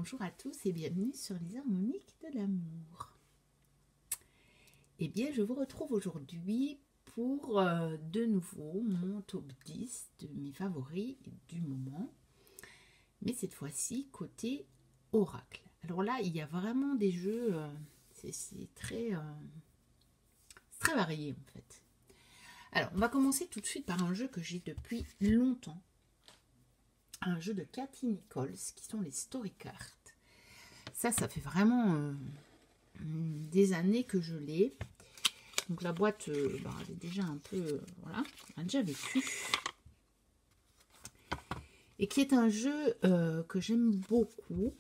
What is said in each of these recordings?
bonjour à tous et bienvenue sur les harmoniques de l'amour. Eh bien, je vous retrouve aujourd'hui pour de nouveau mon top 10 de mes favoris du moment. Mais cette fois-ci, côté oracle. Alors là, il y a vraiment des jeux, c'est très varié en fait. Alors, on va commencer tout de suite par un jeu que j'ai depuis longtemps. Un jeu de Cathy Nichols, qui sont les story cards. Ça fait vraiment des années que je l'ai. Donc la boîte, elle est déjà un peu, voilà, on a déjà vécu. Et qui est un jeu que j'aime beaucoup.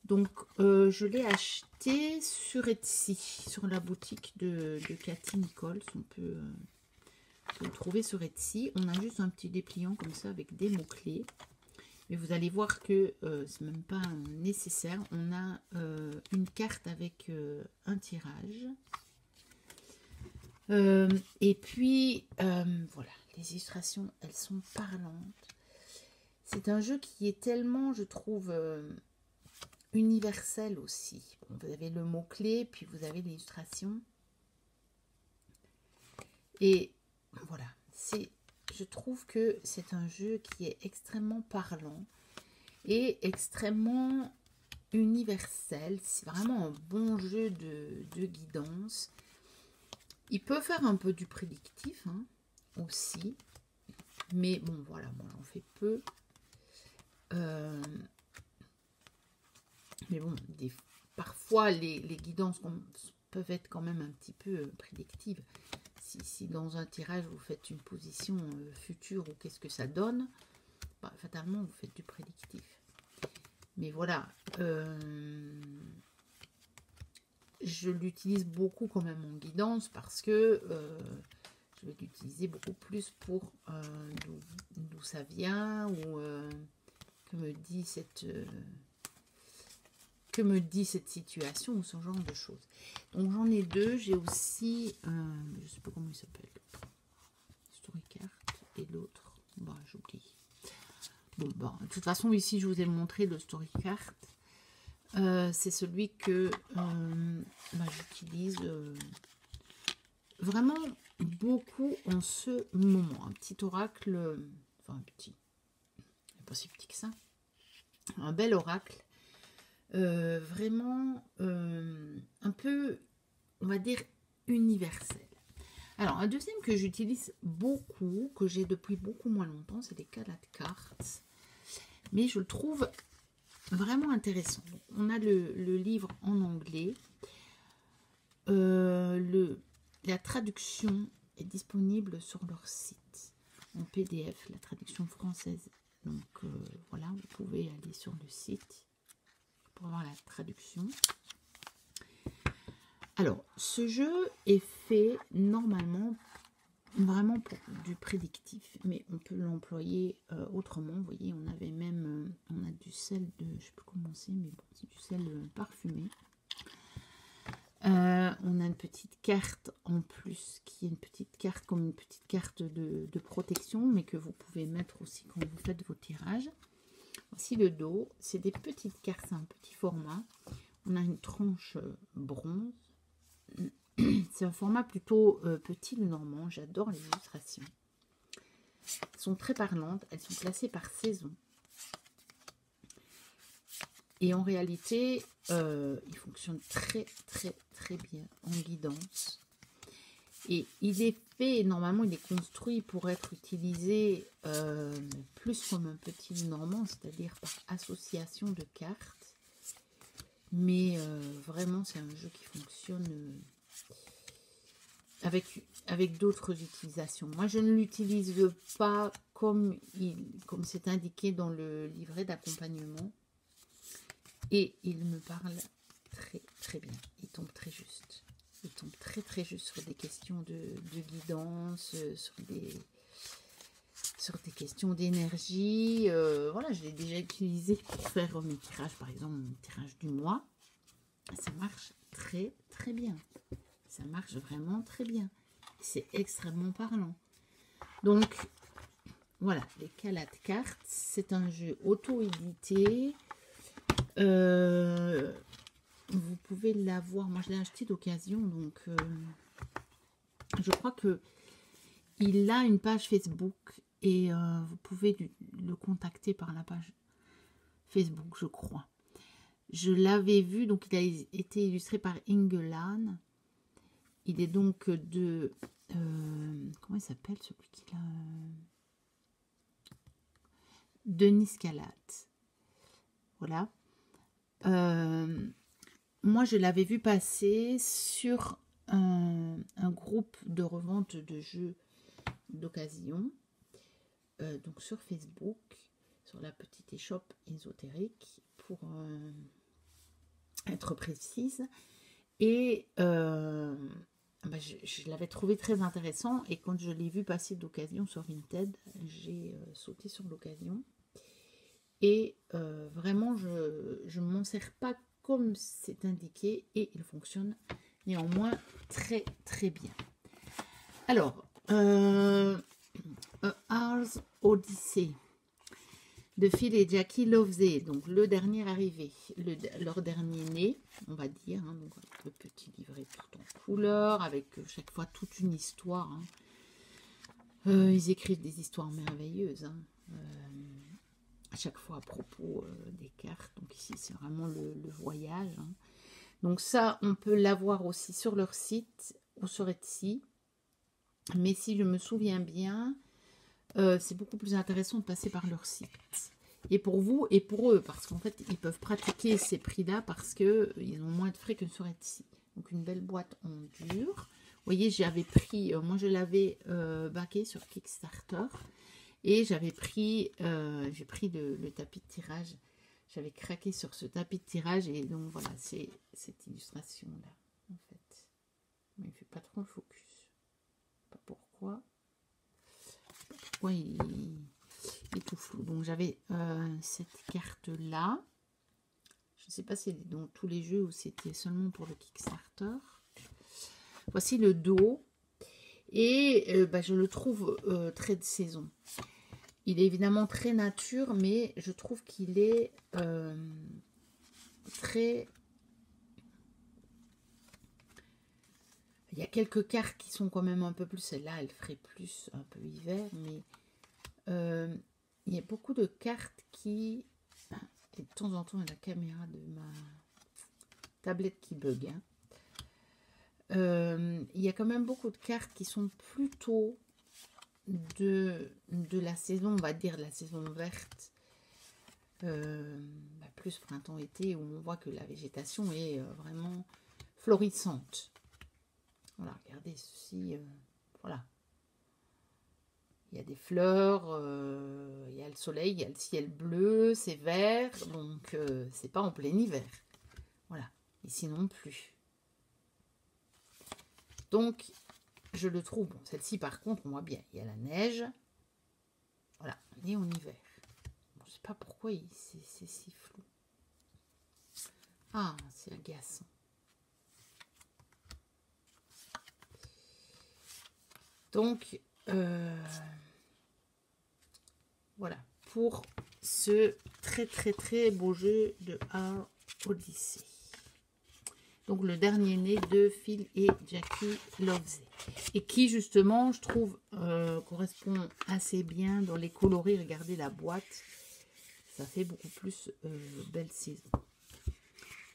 Donc je l'ai acheté sur Etsy, sur la boutique de Cathy Nichols. On peut le trouver sur Etsy. On a juste un petit dépliant comme ça avec des mots-clés. Mais vous allez voir que c'est même pas nécessaire. On a une carte avec un tirage. Et puis, voilà, les illustrations, elles sont parlantes. C'est un jeu qui est tellement, je trouve, universel aussi. Bon, vous avez le mot-clé, puis vous avez l'illustration. Et voilà, je trouve que c'est un jeu qui est extrêmement parlant et extrêmement universel. C'est vraiment un bon jeu de guidance. Il peut faire un peu du prédictif aussi. Mais bon, voilà, moi j'en fais peu. Mais bon, parfois les guidances peuvent être quand même un petit peu prédictives. Si dans un tirage vous faites une position future ou qu'est-ce que ça donne, fatalement vous faites du prédictif. Mais voilà, je l'utilise beaucoup quand même en guidance parce que je vais l'utiliser beaucoup plus pour d'où ça vient ou que me dit cette situation ou ce genre de choses. Donc j'en ai deux. J'ai aussi, je ne sais pas comment il s'appelle, story card, et l'autre, j'oublie. Bon, de toute façon ici je vous ai montré le story card. C'est celui que j'utilise vraiment beaucoup en ce moment. Un petit oracle, enfin petit, pas si petit que ça, un bel oracle, vraiment un peu, on va dire, universel. Alors, un deuxième que j'utilise beaucoup, que j'ai depuis beaucoup moins longtemps, c'est les Kalat Cards. Mais je le trouve vraiment intéressant. On a le livre en anglais. La traduction est disponible sur leur site en PDF, la traduction française. Donc voilà, vous pouvez aller sur le site pour voir la traduction. Alors, ce jeu est fait normalement vraiment pour du prédictif, mais on peut l'employer autrement. Vous voyez, on avait même, on a du sel de, je sais plus comment c'est, mais bon, c'est du sel parfumé. On a une petite carte en plus, qui est une petite carte comme une petite carte de protection, mais que vous pouvez mettre aussi quand vous faites vos tirages. Voici le dos, c'est des petites cartes, c'est un petit format. On a une tranche bronze. C'est un format plutôt petit, le normand. J'adore les illustrations. Elles sont très parlantes. Elles sont classées par saison. Et en réalité, il fonctionne très bien en guidance. Et il est fait, normalement, il est construit pour être utilisé plus comme un petit normand, c'est-à-dire par association de cartes. Mais vraiment, c'est un jeu qui fonctionne avec d'autres utilisations. Moi, je ne l'utilise pas comme c'est indiqué dans le livret d'accompagnement. Et il me parle très bien. Il tombe très juste. Il tombe très juste sur des questions de guidance, sur des questions d'énergie. Voilà, je l'ai déjà utilisé pour faire mes tirages, par exemple, mon tirage du mois. Ça marche très bien. Ça marche vraiment très bien. C'est extrêmement parlant. Donc, voilà, les Kalat Cards, c'est un jeu auto-édité. Vous pouvez l'avoir. Moi, je l'ai acheté d'occasion, donc je crois que il a une page Facebook et vous pouvez le contacter par la page Facebook, je crois. Je l'avais vu, donc il a été illustré par Ingelan. Il est donc de... comment il s'appelle celui qui l'a... Denis Calat. Voilà. Moi, je l'avais vu passer sur un groupe de revente de jeux d'occasion. Donc sur Facebook, sur la petite échoppe ésotérique, pour être précise. Et je l'avais trouvé très intéressant. Et quand je l'ai vu passer d'occasion sur Vinted, j'ai sauté sur l'occasion. Et vraiment, je ne m'en sers pas comme c'est indiqué. Et il fonctionne néanmoins très très bien. Alors, Ars Odyssey de Phil et Jackie Loveday, donc le dernier arrivé, leur dernier né, on va dire, hein, donc le petit livret tout en couleur, avec chaque fois toute une histoire. Hein. Ils écrivent des histoires merveilleuses, hein, à chaque fois à propos des cartes, donc ici c'est vraiment le voyage. Hein. Donc ça, on peut l'avoir aussi sur leur site ou sur Etsy, mais si je me souviens bien, c'est beaucoup plus intéressant de passer par leur site. Et pour vous et pour eux, parce qu'en fait, ils peuvent pratiquer ces prix-là parce qu'ils ont moins de frais que sur Etsy. Donc, une belle boîte en dur. Vous voyez, j'avais pris, moi je l'avais backé sur Kickstarter. Et j'avais pris, j'ai pris le tapis de tirage. J'avais craqué sur ce tapis de tirage. Et donc, voilà, c'est cette illustration-là, en fait. Mais il ne fait pas trop le focus. Je sais pas pourquoi. Pourquoi il est tout flou. Donc j'avais cette carte là. Je ne sais pas si c'est dans tous les jeux ou c'était seulement pour le Kickstarter. Voici le dos. Et je le trouve très de saison. Il est évidemment très nature, mais je trouve qu'il est très... Il y a quelques cartes qui sont quand même un peu plus... Celle-là, elle ferait plus un peu hiver, mais... il y a beaucoup de cartes qui... Et de temps en temps, il y a la caméra de ma tablette qui bug. Hein. Il y a quand même beaucoup de cartes qui sont plutôt de la saison, on va dire, de la saison verte. Plus printemps-été, où on voit que la végétation est vraiment florissante. Voilà, regardez ceci. Voilà. Il y a des fleurs, il y a le soleil, il y a le ciel bleu, c'est vert, donc c'est pas en plein hiver. Voilà, ici non plus. Donc, je le trouve, bon, celle-ci par contre, on voit bien, il y a la neige. Voilà, on est en hiver. Bon, je sais pas pourquoi c'est si flou. Ah, c'est agaçant. Donc, voilà, pour ce très très très beau jeu de Ars Odyssey. Donc le dernier né de Phil et Jackie Loveday. Et qui justement, je trouve, correspond assez bien dans les coloris. Regardez la boîte, ça fait beaucoup plus belle saison.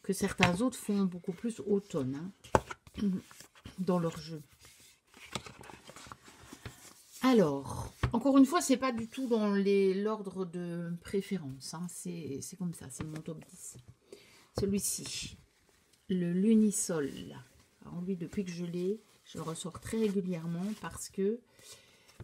Que certains autres font beaucoup plus automne hein, dans leur jeu. Alors, encore une fois, c'est pas du tout dans l'ordre de préférence. Hein. C'est comme ça, c'est mon top 10. Celui-ci, le Lunisol. Alors lui, depuis que je l'ai, je le ressors très régulièrement parce que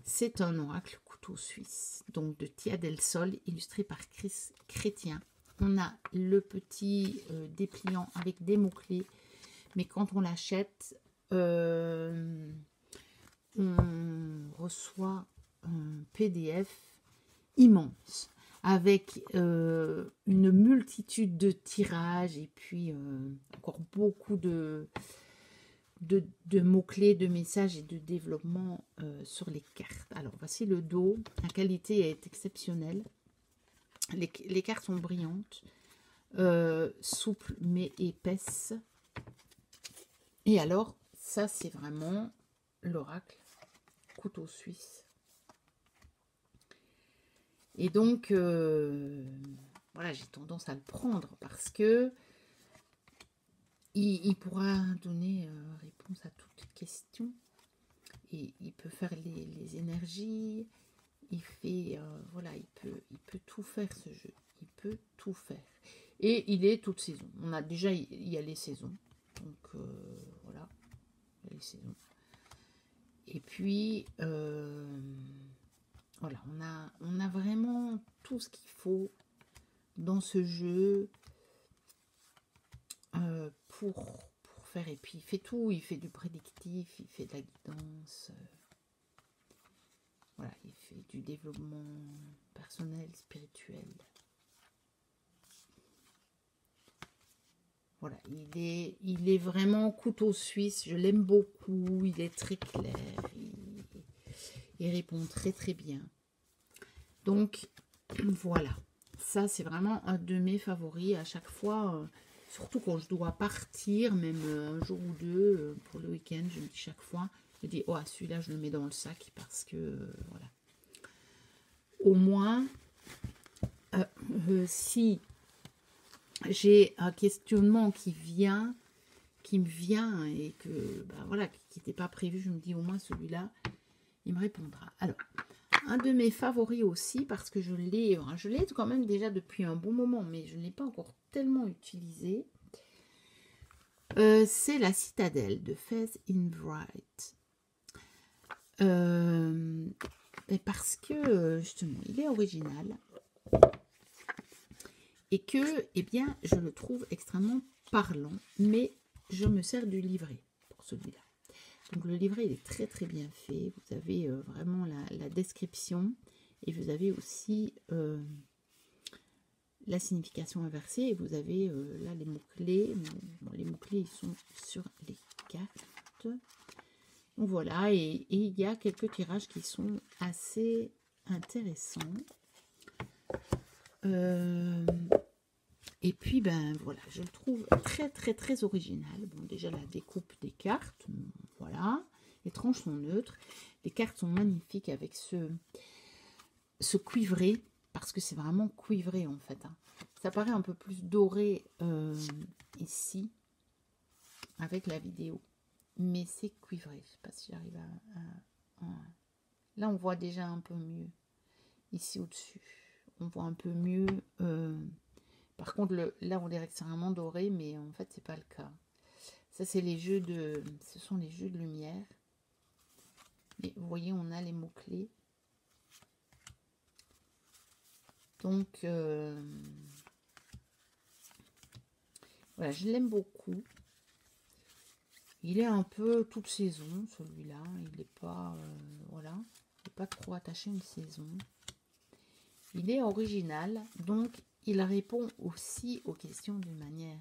c'est un oracle couteau suisse. Donc de Tia del Sol, illustré par Chris Chrétien. On a le petit dépliant avec des mots-clés. Mais quand on l'achète... on reçoit un PDF immense avec une multitude de tirages et puis encore beaucoup de mots-clés, de messages et de développement sur les cartes. Alors voici le dos, la qualité est exceptionnelle, les cartes sont brillantes, souple mais épaisse. Et alors, ça c'est vraiment l'oracle couteau suisse. Et donc, voilà, j'ai tendance à le prendre parce que il pourra donner réponse à toutes questions. Et il peut faire les énergies. Il fait, voilà, il peut tout faire ce jeu. Il peut tout faire. Et il est toute saison. On a déjà, il y a les saisons. Donc, voilà, il y a les saisons. Et puis, voilà, on a vraiment tout ce qu'il faut dans ce jeu pour faire. Et puis, il fait tout. Il fait du prédictif, il fait de la guidance. Voilà, il fait du développement personnel, spirituel. Voilà, il est vraiment couteau suisse. Je l'aime beaucoup. Il est très clair. Il répond très très bien. Donc, voilà. Ça, c'est vraiment un de mes favoris à chaque fois. Surtout quand je dois partir, même un jour ou deux, pour le week-end, je me dis chaque fois, je dis, oh, celui-là, je le mets dans le sac parce que, voilà. Au moins, si j'ai un questionnement qui me vient et que, ben voilà, qui n'était pas prévu, je me dis au moins celui-là, il me répondra. Alors, un de mes favoris aussi, parce que je l'ai quand même déjà depuis un bon moment, mais je ne l'ai pas encore tellement utilisé, c'est la citadelle de Fez in Bright. Parce que, justement, il est original. Et que, eh bien, je le trouve extrêmement parlant, mais je me sers du livret pour celui-là. Donc le livret, il est très très bien fait. Vous avez vraiment la description et vous avez aussi la signification inversée. Et vous avez là les mots-clés. Bon, les mots-clés, ils sont sur les cartes. Donc voilà, et il y a quelques tirages qui sont assez intéressants. Et puis, ben voilà, je le trouve très très très original. Bon, déjà la découpe des cartes, voilà. Les tranches sont neutres. Les cartes sont magnifiques avec ce cuivré, parce que c'est vraiment cuivré en fait. Hein. Ça paraît un peu plus doré ici, avec la vidéo. Mais c'est cuivré. Je ne sais pas si j'arrive à... Là, on voit déjà un peu mieux. Ici au-dessus, on voit un peu mieux... Par contre, là, on dirait que c'est vraiment doré, mais en fait, c'est pas le cas. Ça, c'est les jeux de... Ce sont les jeux de lumière. Et vous voyez, on a les mots-clés. Donc, voilà, je l'aime beaucoup. Il est un peu toute saison, celui-là. Il n'est pas... voilà. Il n'est pas trop attaché à une saison. Il est original, donc il répond aussi aux questions d'une manière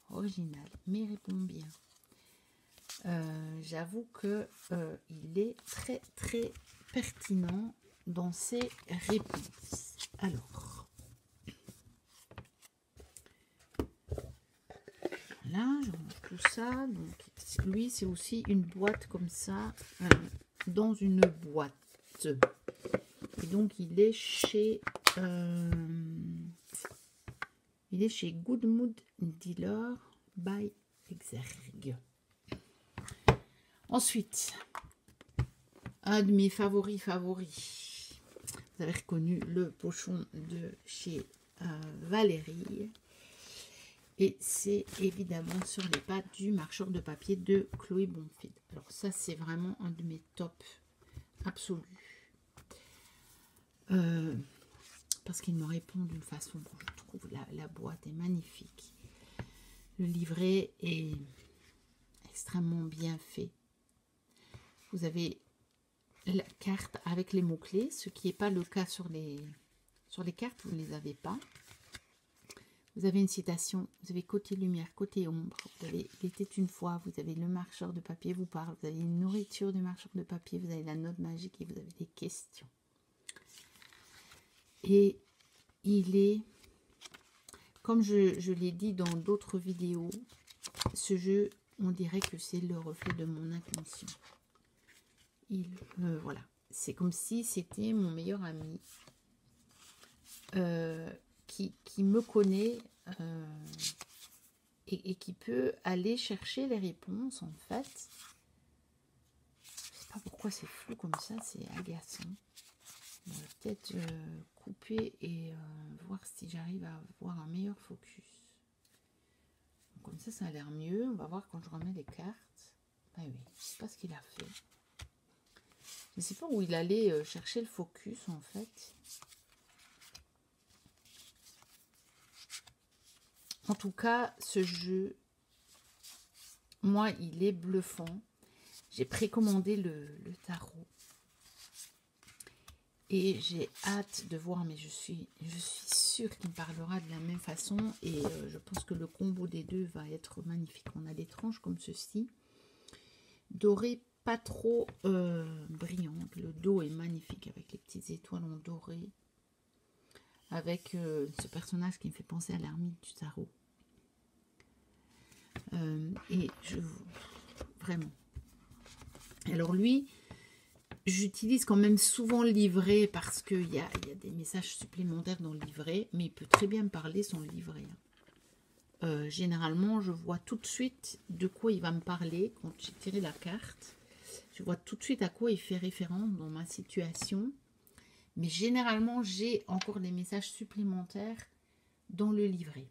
originale, mais il répond bien. J'avoue que il est très très pertinent dans ses réponses. Alors, là, je range tout ça. Donc, lui, c'est aussi une boîte comme ça, dans une boîte. Et donc, il est chez Good Mood Dealer by Exergue. Ensuite, un de mes favoris. Vous avez reconnu le pochon de chez Valérie. Et c'est évidemment sur les pattes du marcheur de papier de Chloé Bonfils. Alors ça, c'est vraiment un de mes tops absolus. Parce qu'il me répond d'une façon, bon, je trouve la boîte est magnifique. Le livret est extrêmement bien fait. Vous avez la carte avec les mots-clés, ce qui n'est pas le cas sur les cartes, vous ne les avez pas. Vous avez une citation, vous avez côté lumière, côté ombre, vous avez il était une fois, vous avez le marcheur de papier vous parle, vous avez une nourriture du marcheur de papier, vous avez la note magique et vous avez des questions. Et il est comme je l'ai dit dans d'autres vidéos, ce jeu, on dirait que c'est le reflet de mon inconscient. Voilà, c'est comme si c'était mon meilleur ami qui me connaît et qui peut aller chercher les réponses, en fait. Je sais pas pourquoi c'est flou comme ça, c'est agaçant. On va peut-être couper et voir si j'arrive à avoir un meilleur focus. Donc, comme ça a l'air mieux. On va voir quand je remets les cartes. Ah oui, je sais pas ce qu'il a fait. Je ne sais pas où il allait chercher le focus, en fait. En tout cas, ce jeu, moi, il est bluffant. J'ai précommandé le tarot. Et j'ai hâte de voir, mais je suis sûre qu'il me parlera de la même façon. Et je pense que le combo des deux va être magnifique. On a des tranches comme ceci. Doré, pas trop brillante. Le dos est magnifique avec les petites étoiles en doré. Avec ce personnage qui me fait penser à l'ermite du tarot. Et vraiment. Alors lui, j'utilise quand même souvent le livret parce qu'il y a des messages supplémentaires dans le livret, mais il peut très bien me parler sans le livret. Généralement, je vois tout de suite de quoi il va me parler quand j'ai tiré la carte. Je vois tout de suite à quoi il fait référence dans ma situation. Mais généralement, j'ai encore des messages supplémentaires dans le livret.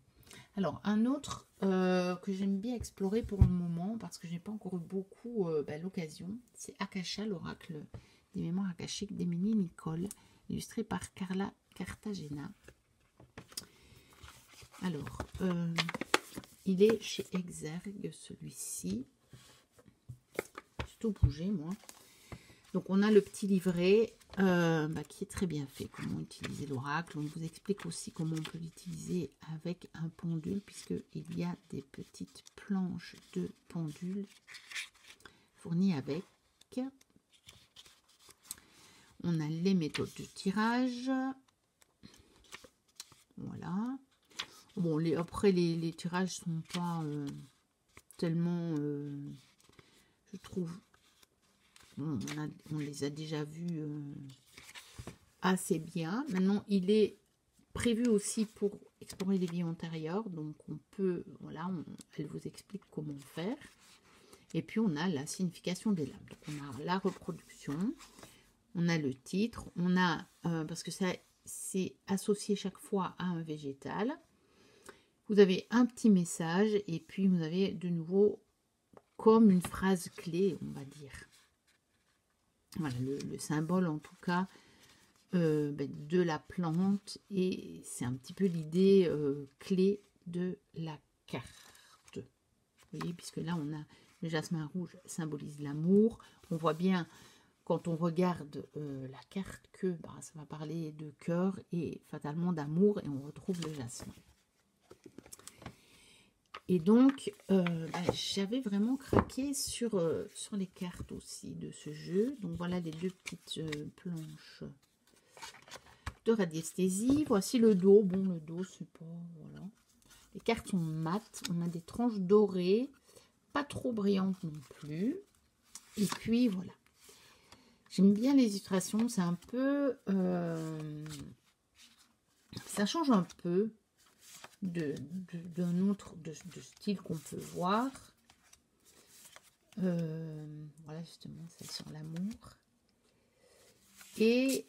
Alors, un autre que j'aime bien explorer pour le moment, parce que je n'ai pas encore eu beaucoup l'occasion, c'est Akasha, l'oracle des mémoires akashiques d'Émilie Nicole, illustré par Carla Cartagena. Alors, il est chez Exergue, celui-ci. J'ai tout bougé, moi. Donc, on a le petit livret qui est très bien fait. Comment utiliser l'oracle. On vous explique aussi comment on peut l'utiliser avec un pendule, puisqu'il y a des petites planches de pendule fournies avec. On a les méthodes de tirage. Voilà. Bon, après, les tirages sont pas tellement, je trouve. Bon, on les a déjà vus assez bien. Maintenant, il est prévu aussi pour explorer les vies antérieures. Donc, on peut, voilà, elle vous explique comment faire. Et puis, on a la signification des lames. Donc, on a la reproduction, on a le titre, on a, parce que ça, c'est associé chaque fois à un végétal. Vous avez un petit message et puis vous avez de nouveau comme une phrase clé, on va dire. Voilà, le symbole en tout cas de la plante, et c'est un petit peu l'idée clé de la carte. Vous voyez, puisque là on a le jasmin rouge symbolise l'amour. On voit bien quand on regarde la carte que ça va parler de cœur et fatalement d'amour, et on retrouve le jasmin. Et donc, j'avais vraiment craqué sur les cartes aussi de ce jeu. Donc, voilà les deux petites planches de radiesthésie. Voici le dos. Bon, le dos, c'est pas... Voilà. Les cartes sont mates. On a des tranches dorées. Pas trop brillantes non plus. Et puis, voilà. J'aime bien les illustrations. C'est un peu... ça change un peu d'un autre de style qu'on peut voir. Voilà, justement, c'est sur l'amour. Et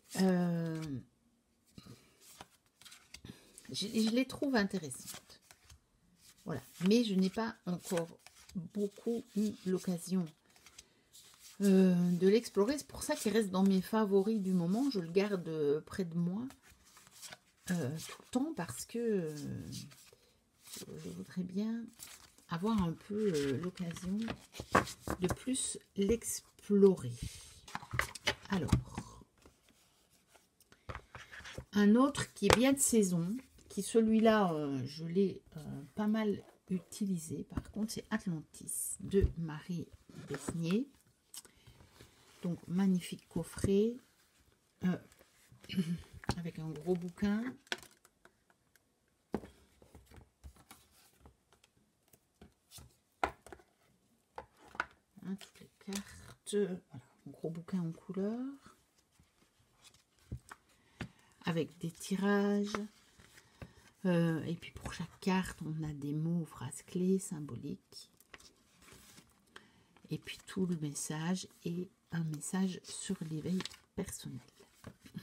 je les trouve intéressantes. Voilà, mais je n'ai pas encore beaucoup eu l'occasion de l'explorer. C'est pour ça qu'il reste dans mes favoris du moment. Je le garde près de moi tout le temps, parce que je voudrais bien avoir un peu l'occasion de plus l'explorer. Alors, un autre qui est bien de saison, qui celui-là, je l'ai pas mal utilisé, par contre, c'est Atlantis de Marie Besnier. Donc, magnifique coffret avec un gros bouquin. hein, toutes les cartes. Voilà, un gros bouquin en couleur. Avec des tirages. Et puis pour chaque carte, on a des mots, phrases clés, symboliques. Et puis tout le message et un message sur l'éveil personnel.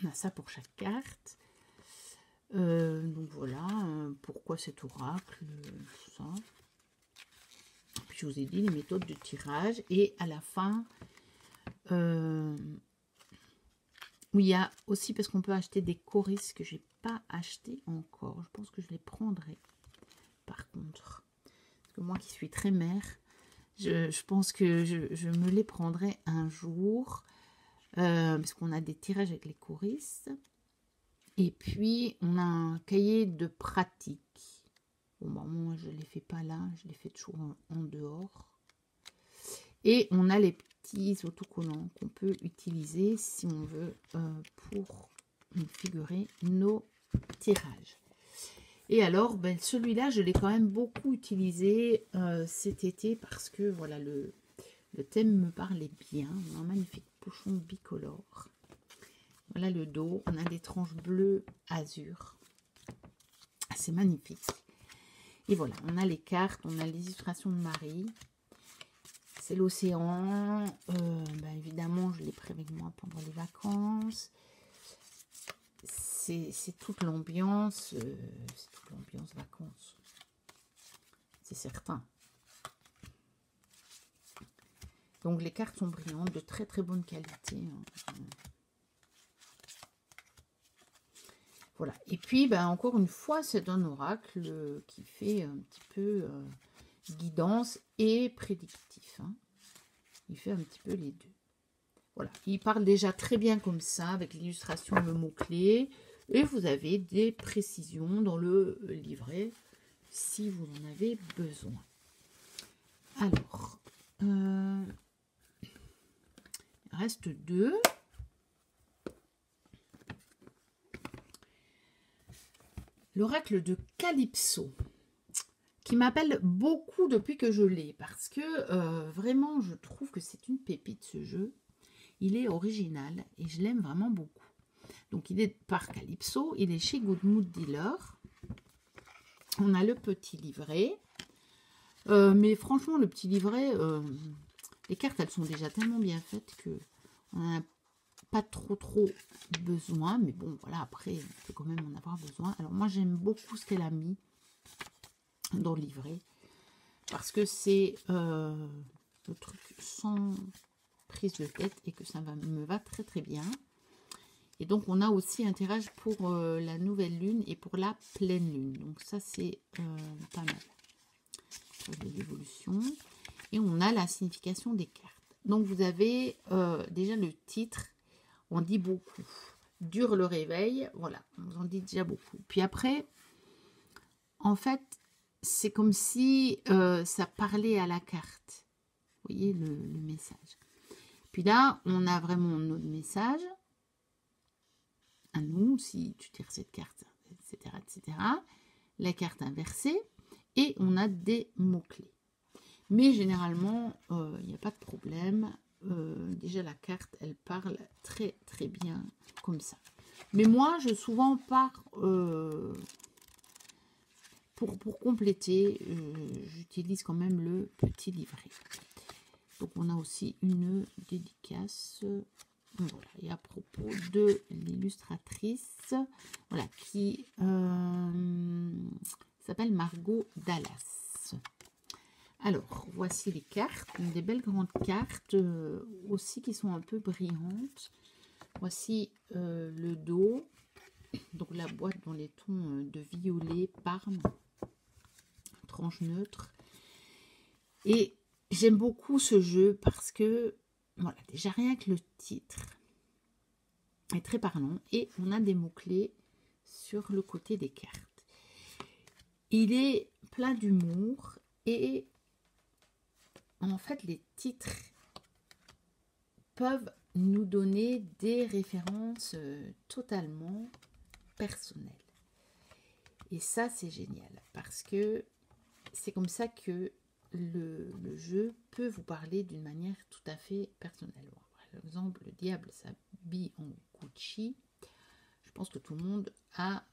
On a ça pour chaque carte. Donc voilà, pourquoi cet oracle, tout ça. Puis je vous ai dit les méthodes de tirage. Et à la fin, oui, il y a aussi, parce qu'on peut acheter des choristes que je n'ai pas acheté encore. Je pense que je les prendrai, par contre. Parce que moi qui suis très mère, je pense que je me les prendrai un jour. Parce qu'on a des tirages avec les choristes. Et puis, on a un cahier de pratique. Bon, bah, moi, je ne les fais pas là. Je les fais toujours en dehors. Et on a les petits autocollants qu'on peut utiliser si on veut pour figurer nos tirages. Et alors, ben, celui-là, je l'ai quand même beaucoup utilisé cet été parce que, voilà, le thème me parlait bien. On a un magnifique pochon bicolore. Voilà le dos, on a des tranches bleues azur. C'est magnifique. Et voilà, on a les cartes, on a les illustrations de Marie. C'est l'océan. Ben évidemment, je l'ai pris avec moi pendant les vacances. C'est toute l'ambiance. C'est toute l'ambiance vacances. C'est certain. Donc les cartes sont brillantes, de très très bonne qualité. Voilà. Et puis, ben, encore une fois, c'est un oracle qui fait un petit peu guidance et prédictif. Hein. Il fait un petit peu les deux. Voilà. Il parle déjà très bien comme ça, avec l'illustration de mots-clés. Et vous avez des précisions dans le livret, si vous en avez besoin. Alors, il reste 2. L'oracle de Calypso, qui m'appelle beaucoup depuis que je l'ai, parce que vraiment, je trouve que c'est une pépite ce jeu. Il est original et je l'aime vraiment beaucoup. Donc, il est par Calypso, il est chez Good Mood Dealer. On a le petit livret. Mais franchement, le petit livret, les cartes, elles sont déjà tellement bien faites que on n'a pas trop besoin. Mais bon, voilà, après, on peut quand même en avoir besoin. Alors, moi, j'aime beaucoup ce qu'elle a mis dans le livret. Parce que c'est le truc sans prise de tête et que ça me va très très bien. Et donc, on a aussi un tirage pour la nouvelle lune et pour la pleine lune. Donc, ça, c'est pas mal. De l'évolution. Et on a la signification des cartes. Donc, vous avez déjà le titre. On dit beaucoup. Dure le réveil. Voilà, on vous en dit déjà beaucoup. Puis après, en fait, c'est comme si ça parlait à la carte. Vous voyez le message. Puis là, on a vraiment notre message. À nous, si tu tires cette carte, etc., etc. La carte inversée. Et on a des mots-clés. Mais généralement, il n'y a pas de problème. Déjà, la carte, elle parle très, très bien comme ça. Mais moi, je souvent pars pour compléter. J'utilise quand même le petit livret. Donc, on a aussi une dédicace. Voilà, et à propos de l'illustratrice, voilà, qui s'appelle Margot Dallas. Alors, voici les cartes, des belles grandes cartes aussi qui sont un peu brillantes. Voici le dos, donc la boîte dans les tons de violet, parme, tranche neutre. Et j'aime beaucoup ce jeu parce que, voilà, déjà rien que le titre est très parlant. Et on a des mots-clés sur le côté des cartes. Il est plein d'humour et en fait, les titres peuvent nous donner des références totalement personnelles. Et ça, c'est génial parce que c'est comme ça que le jeu peut vous parler d'une manière tout à fait personnelle. Bon, par exemple, le diable s'habille en Gucci. Je pense que tout le monde a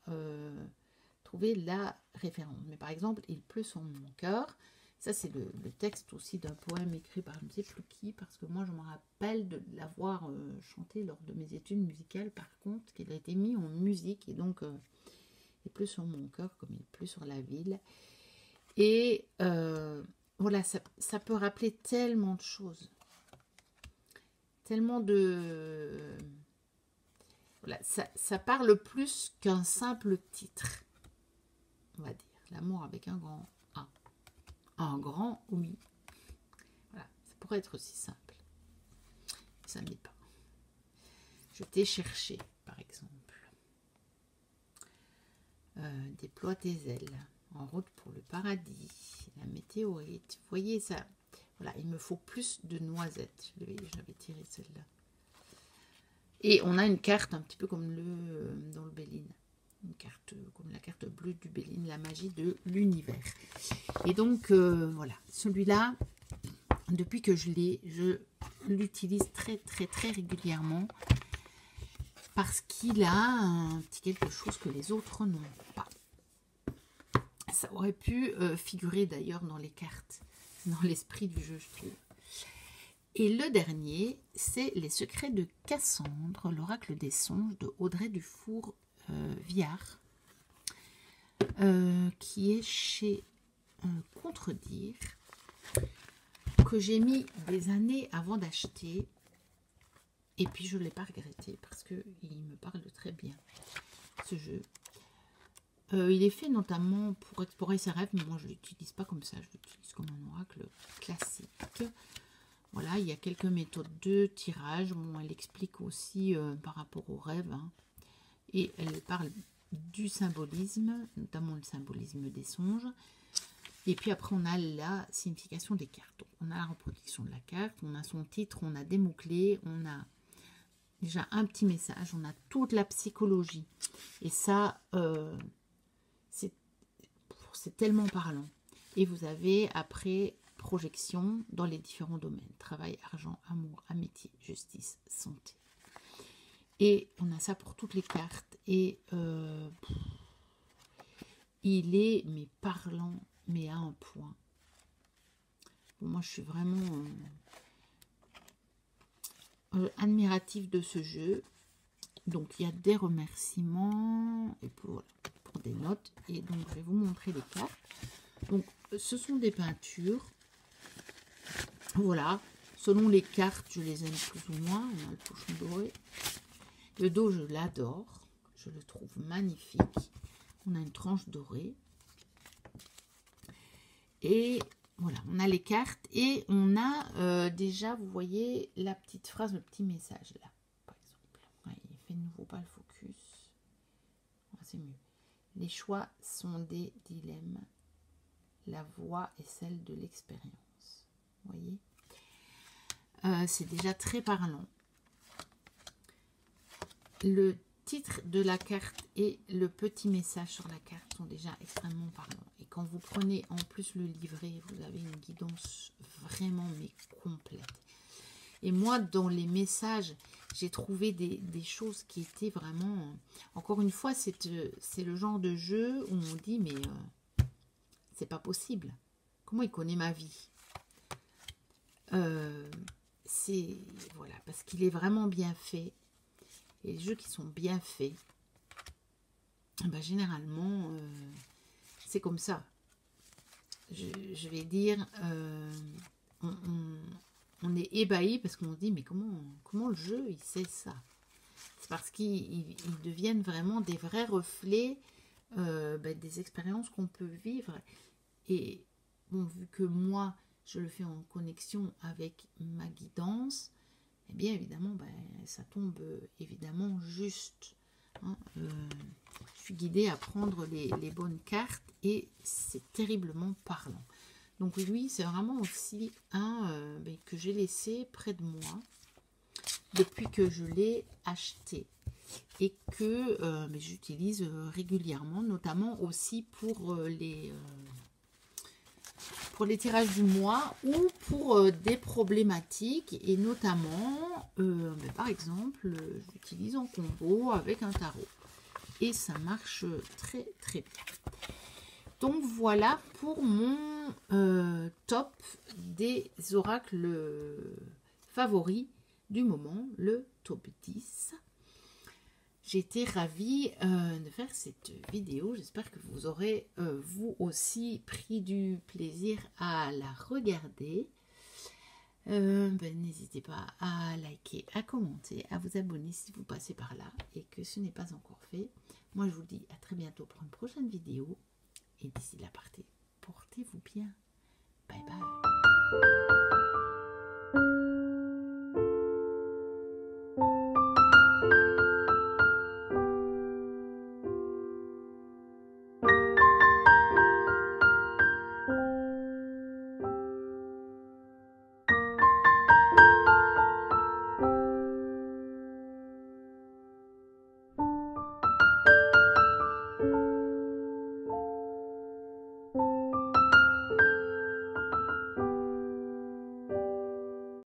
trouvé la référence. Mais par exemple, il pleut sur mon cœur. Ça, c'est le texte aussi d'un poème écrit par je ne sais plus qui, parce que moi, je me rappelle de l'avoir chanté lors de mes études musicales, par contre, qu'il a été mis en musique, et donc, il pleut sur mon cœur comme il pleut sur la ville. Et voilà, ça peut rappeler tellement de choses, tellement de... Voilà, ça parle plus qu'un simple titre, on va dire. L'amour avec un grand A. Un grand oui. Voilà, ça pourrait être aussi simple. Ça ne l'est pas. Je t'ai cherché, par exemple. Déploie tes ailes. En route pour le paradis. La météorite. Vous voyez ça? Voilà, il me faut plus de noisettes. J'avais tiré celle-là. Et on a une carte un petit peu comme dans le Béline. Une carte comme la carte bleue du Béline, la magie de l'univers. Et donc, voilà. Celui-là, depuis que je l'ai, je l'utilise très, très, très régulièrement. Parce qu'il a un petit quelque chose que les autres n'ont pas. Ça aurait pu figurer d'ailleurs dans les cartes, dans l'esprit du jeu, je trouve. Et le dernier, c'est Les secrets de Cassandre, l'oracle des songes de Audrey Dufour-Viard, qui est chez Contredire, que j'ai mis des années avant d'acheter. Et puis je ne l'ai pas regretté parce qu'il me parle très bien, ce jeu. Il est fait notamment pour explorer ses rêves, mais moi je ne l'utilise pas comme ça, je l'utilise comme un oracle classique. Voilà, il y a quelques méthodes de tirage. Bon, elle explique aussi par rapport aux rêves. Hein, et elle parle du symbolisme, notamment le symbolisme des songes. Et puis après, on a la signification des cartes. Donc, on a la reproduction de la carte, on a son titre, on a des mots-clés, on a déjà un petit message, on a toute la psychologie. Et ça, c'est tellement parlant. Et vous avez après projection dans les différents domaines. Travail, argent, amour, amitié, justice, santé. Et on a ça pour toutes les cartes. Et il est, mais parlant, mais à un point. Bon, moi, je suis vraiment admirative de ce jeu. Donc, il y a des remerciements et pour des notes. Et donc, je vais vous montrer les cartes. Donc, ce sont des peintures. Voilà. Selon les cartes, je les aime plus ou moins. On a le pochon doré. Le dos, je l'adore. Je le trouve magnifique. On a une tranche dorée. Et voilà, on a les cartes. Et on a déjà, vous voyez, la petite phrase, le petit message là, par exemple. Ouais, il fait de nouveau pas le focus. Ah, c'est mieux. Les choix sont des dilemmes. La voix est celle de l'expérience. Vous voyez, c'est déjà très parlant. Le titre de la carte et le petit message sur la carte sont déjà extrêmement parlants. Et quand vous prenez en plus le livret, vous avez une guidance vraiment mais complète. Et moi, dans les messages, j'ai trouvé des choses qui étaient vraiment... Encore une fois, c'est le genre de jeu où on dit, mais c'est pas possible. Comment il connaît ma vie? C'est... Voilà, parce qu'il est vraiment bien fait. Et les jeux qui sont bien faits, ben, généralement, c'est comme ça. Je vais dire, on est ébahi parce qu'on se dit, mais comment le jeu, il sait ça? C'est parce qu'ils deviennent vraiment des vrais reflets des expériences qu'on peut vivre. Et bon, vu que moi, je le fais en connexion avec ma guidance, eh bien évidemment, ça tombe évidemment juste. Hein, je suis guidée à prendre les bonnes cartes et c'est terriblement parlant. Donc lui, c'est vraiment aussi un que j'ai laissé près de moi depuis que je l'ai acheté et que j'utilise régulièrement, notamment aussi pour pour les tirages du mois ou pour des problématiques et notamment, par exemple, j'utilise en combo avec un tarot et ça marche très très bien. Donc voilà pour mon top des oracles favoris du moment, le top 10. J'ai été ravie de faire cette vidéo. J'espère que vous aurez vous aussi pris du plaisir à la regarder. N'hésitez pas à liker, à commenter, à vous abonner si vous passez par là et que ce n'est pas encore fait. Moi, je vous dis à très bientôt pour une prochaine vidéo. Et d'ici là, portez-vous bien. Bye bye.